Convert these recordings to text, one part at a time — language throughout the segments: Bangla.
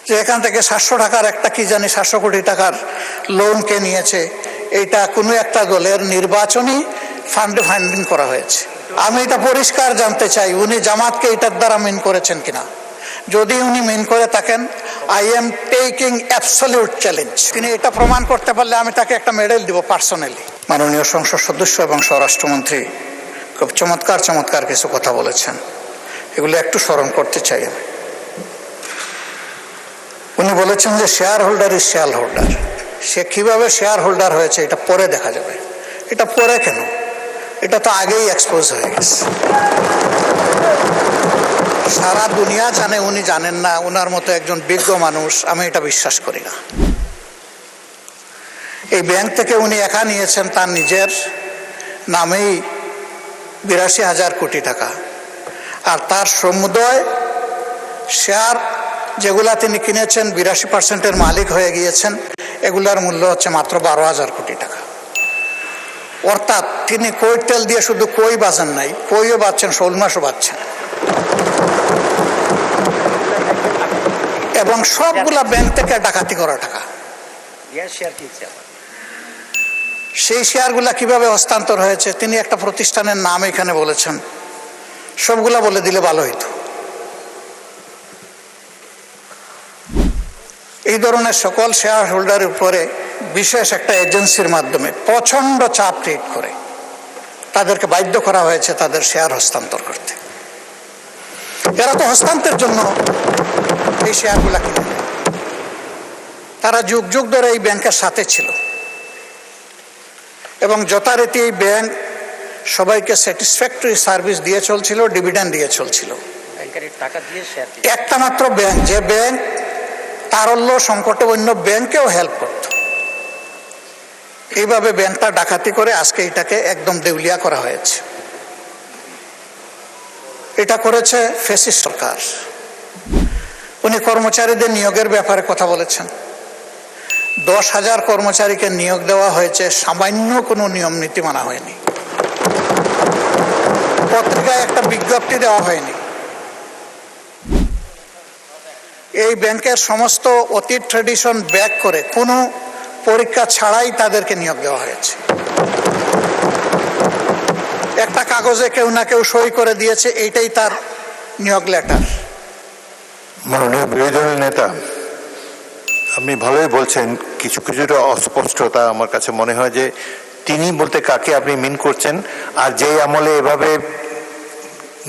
যে এখান থেকে 700 টাকার একটা কি জানি 700 কোটি টাকার লোন কে নিয়েছে, এটা কোনো একটা দলের নির্বাচনী ফান্ডে ফান্ডিং করা হয়েছে। আমি এটা পরিষ্কার জানতে চাই উনি জামাতকে এটার দ্বারা মিন করেছেন কিনা। যদি উনি মিন করে থাকেন, I am taking absolute challenge. তিনি এটা প্রমাণ করতে পারলে আমি তাকে একটা মেডেল দিব পার্সোনালি। মাননীয় সংসদ সদস্য এবং স্বরাষ্ট্রমন্ত্রী খুব চমৎকার চমৎকার কিছু কথা বলেছেন, এগুলো একটু স্মরণ করতে চাই আমি। উনি বলেছেন যে shareholder is shareholder. সে কিভাবে শেয়ার হোল্ডার হয়েছে এটা পরে দেখা যাবে। এটা পরে কেন, এটা তো আগেই এক্সপোজ হয়ে গেছে। সারা দুনিয়া জানে, উনি জানেন না। ওনার মতো একজন বিজ্ঞ মানুষ, আমি এটা বিশ্বাস করি না। এই ব্যাংক থেকে উনি একা নিয়েছেন তার নিজের নামেই 82,000 কোটি টাকা, আর তার সমুদয় শেয়ার যেগুলা তিনি কিনেছেন 82% মালিক হয়ে গিয়েছেন, এগুলার মূল্য হচ্ছে মাত্র 12,000 কোটি টাকা। অর্থাৎ তিনি কই তেল দিয়ে শুধু কই বাঁচেন নাই, কইও বাঁচছেন, শোল মাছও বাঁচছেন। এবং সবগুলা ব্যাংক থেকে ডাকাতি করা টাকা। সেই শেয়ারগুলা কিভাবে হস্তান্তর হয়েছে তিনি একটা প্রতিষ্ঠানের নাম এখানে বলেছেন, সবগুলা বলে দিলে ভালো হইতো। এই ধরনের সকল শেয়ার হোল্ডারের উপরে বিশেষ একটা এজেন্সির মাধ্যমে প্রচন্ড চাপ ক্রিয়েট করে তাদেরকে বাধ্য করা হয়েছে তাদের শেয়ার হস্তান্তর করতে। এরা তো হস্তান্তরের জন্য এই শেয়ারগুলা কিনে, তারা যুগ যুগ ধরে এই ব্যাংকের সাথে ছিল এবং যথারীতি এই ব্যাংক সবাইকে স্যাটিসফ্যাক্টরি সার্ভিস দিয়ে চলছিল, ডিভিডেন্ড দিয়ে চলছিল। একটা মাত্র ব্যাংক, যে ব্যাংক তারল্য সংকটে অন্য ব্যাংকেও হেল্প করত, এইভাবে ব্যাংকটা ডাকাতি করে আজকে এটাকে একদম দেউলিয়া করা হয়েছে। এটা করেছে ফ্যাসিস্ট সরকার। উনি কর্মচারীদের নিয়োগের ব্যাপারে কথা বলেছেন। 10,000 কর্মচারীকে নিয়োগ দেওয়া হয়েছে, সামান্য কোনো নিয়ম নীতি মানা হয়নি, পত্রিকায় একটা বিজ্ঞপ্তি দেওয়া হয়নি। এই ব্যাংকের সমস্ত অতীত ট্রেডিশন ব্যাক করে কোনো পরীক্ষা ছাড়াই তাদেরকে নিয়োগ দেওয়া হয়েছে। একটা কাগজে কেউ না কেউ সই করে দিয়েছে, এইটাই তার নিয়োগ লেটার। মাননীয় বিরোধী দলের নেতা, আপনি ভালোই বলছেন, কিছু কিছুটা অস্পষ্টতা আমার কাছে মনে হয় যে তিনি বলতে কাকে আপনি মিন করছেন, আর যে আমলে এভাবে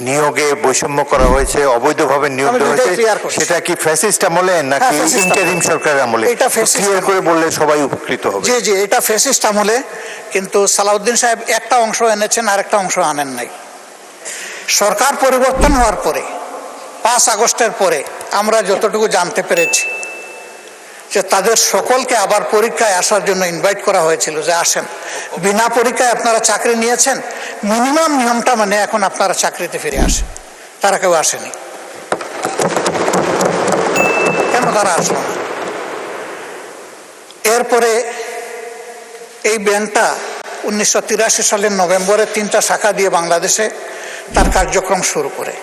নিয়োগে বৈষম্য করা হয়েছে, অবৈধভাবে নিয়োগ দেওয়া হয়েছে, সেটা কি ফ্যাসিস্ট আমলে নাকি ইন্টারিম সরকারের আমলে? এটা ক্লিয়ার করে বললে সবাই উপকৃত হবে। জি জি, এটা ফ্যাসিস্ট আমলে, কিন্তু সালাউদ্দিন সাহেব একটা অংশ এনেছেন, আর একটা অংশ আনেন নাই। সরকার পরিবর্তন হওয়ার পরে 5 আগস্টের পরে আমরা যতটুকু জানতে পেরেছি যে তাদের সকলকে আবার পরীক্ষায় আসার জন্য ইনভাইট করা হয়েছিল, যে আসেন, বিনা পরীক্ষায় আপনারা চাকরি নিয়েছেন, মিনিমাম নিয়মটা মানে এখন আপনারা চাকরিতে ফিরে আসেন। তারা কেউ আসেনি। কেন তারা আসলো না? এরপরে এই ব্যাংকটা 1983 সালের নভেম্বরে 3টা শাখা দিয়ে বাংলাদেশে তার কার্যক্রম শুরু করে।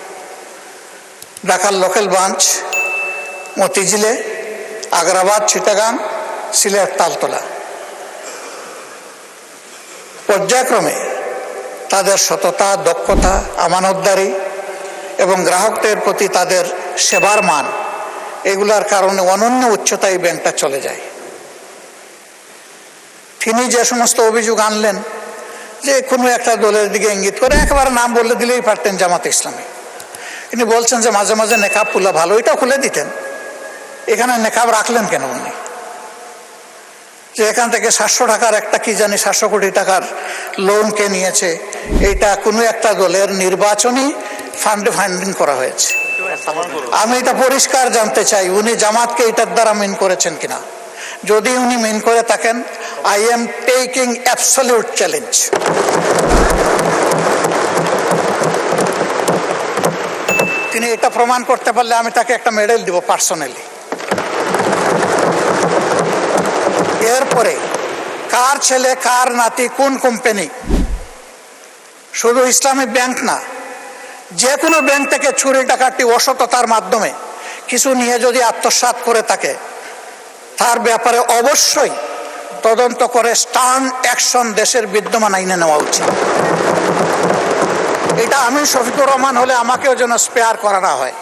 ঢাকার লোকাল ব্রাঞ্চ মতিঝিলে, আগ্রাবাদ, চিটাগাং, সিলেট, তালতলা। পর্যায়ক্রমে তাদের সততা, দক্ষতা, আমানতদারি এবং গ্রাহকদের প্রতি তাদের সেবার মান, এগুলার কারণে অনন্য উচ্চতায় এই ব্যাংকটা চলে যায়। তিনি যে সমস্ত অভিযোগ আনলেন, যে কোনো একটা দলের দিকে ইঙ্গিত করে, একেবারে নাম বললে দিলেই পারতেন জামাত ইসলামী। তিনি বলছেন যে মাঝে মাঝে নেকাব খুলা ভালো, এটাও খুলে দিতেন। এখানে নেকাব রাখলেন কেন উনি? যে এখান থেকে 700 টাকার একটা কি জানি 700 কোটি টাকার লোন কে নিয়েছে, এটা কোনো একটা দলের নির্বাচনী ফান্ডে ফান্ডিং করা হয়েছে। আমি এটা পরিষ্কার জানতে চাই উনি জামাতকে এটার দ্বারা মিন করেছেন কিনা। যদি উনি মিন করে থাকেন, I am taking absolute challenge. তিনি এটা প্রমাণ করতে পারলে আমি তাকে একটা মেডেল দিব পার্সোনালি। এরপরে কার ছেলে, কার নাতি, কোন কোম্পানি, শুধু ইসলামী ব্যাংক না, যে কোনো ব্যাংক থেকে চুরি ডাকাতি অসততার মাধ্যমে কিছু নিয়ে যদি আত্মসাৎ করে থাকে, তার ব্যাপারে অবশ্যই তদন্ত করে স্টার্ন অ্যাকশন দেশের বিদ্যমান আইনে নেওয়া উচিত। এটা আমি শফিকুর রহমান হলে আমাকেও যেন স্পেয়ার করা না হয়।